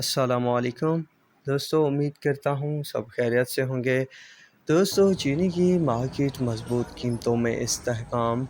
السلام علیکم دوستو، امید کرتا ہوں سب خیریت سے ہوں گے۔ دوستو، چینی کی مارکیٹ مضبوط قیمتوں میں استحکام،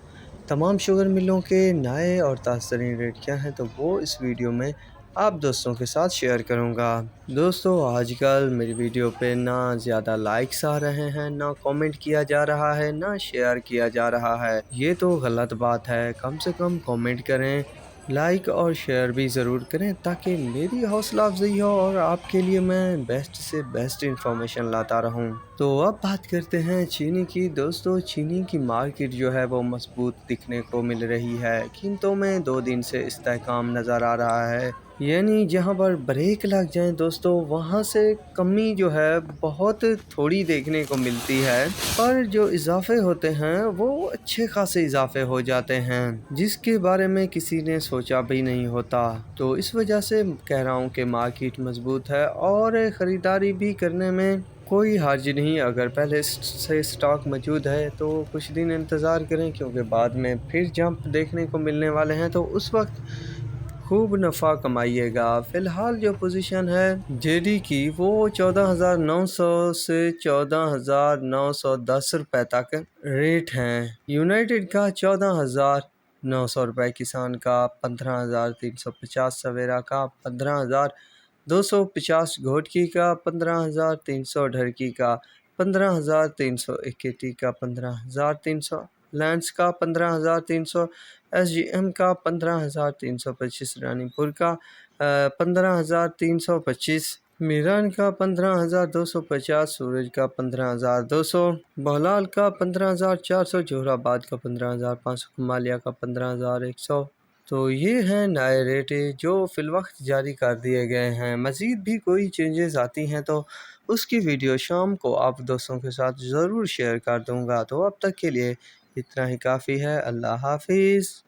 تمام شوگر ملوں کے نئے اور تازہ ترین ریٹ کیا ہیں تو وہ اس ویڈیو میں آپ دوستوں کے ساتھ شیئر کروں گا۔ دوستو، آج کل میری ویڈیو پہ نہ زیادہ لائکس آ رہے ہیں، نہ کامنٹ کیا جا رہا ہے، نہ شیئر کیا جا رہا ہے۔ یہ تو غلط بات ہے۔ کم سے کم کامنٹ کریں، لائک اور شیئر بھی ضرور کریں تاکہ میری حوصلہ افزائی ہو اور آپ کے لیے میں بیسٹ سے بیسٹ انفارمیشن لاتا رہوں۔ تو اب بات کرتے ہیں چینی کی۔ دوستو، چینی کی مارکیٹ جو ہے وہ مضبوط دکھنے کو مل رہی ہے۔ قیمتوں میں 2 دن سے استحکام نظر آ رہا ہے، یعنی جہاں پر بریک لگ جائیں دوستو، وہاں سے کمی جو ہے بہت تھوڑی دیکھنے کو ملتی ہے، پر جو اضافے ہوتے ہیں وہ اچھے خاصے اضافے ہو جاتے ہیں جس کے بارے میں کسی نے سوچا بھی نہیں ہوتا۔ تو اس وجہ سے کہہ رہا ہوں کہ مارکیٹ مضبوط ہے اور خریداری بھی کرنے میں کوئی حرج نہیں۔ اگر پہلے سے سٹاک موجود ہے تو کچھ دن انتظار کریں، کیونکہ بعد میں پھر جمپ دیکھنے کو ملنے والے ہیں، تو اس وقت خوب نفع کمائیے گا۔ فی الحال جو پوزیشن ہے جے ڈی کی، وہ 14,900 سے 14,910 روپے تک ریٹ ہیں۔ یونائٹڈ کا 14,900 روپے، کسان کا 15,350، سویرا کا 15,250، گھوٹکی کا 15,300، ڈھرکی کا 15,300، اکیٹی کا 15,300، لینس کا 15,300، ایس جی ایم کا 15,325، رانی پور کا 15,325، میران کا 15,250، سورج کا 15,200، بہلال کا 15,400، جوہر آباد کا 15,500، کمالیہ کا 15,100۔ تو یہ ہیں نئے ریٹ جو فی الوقت جاری کر دیے گئے ہیں۔ مزید بھی کوئی چینجز آتی ہیں تو اس کی ویڈیو شام کو آپ دوستوں کے ساتھ ضرور شیئر کر دوں گا۔ تو اب تک کے لیے اتنا ہی کافی ہے۔ اللہ حافظ۔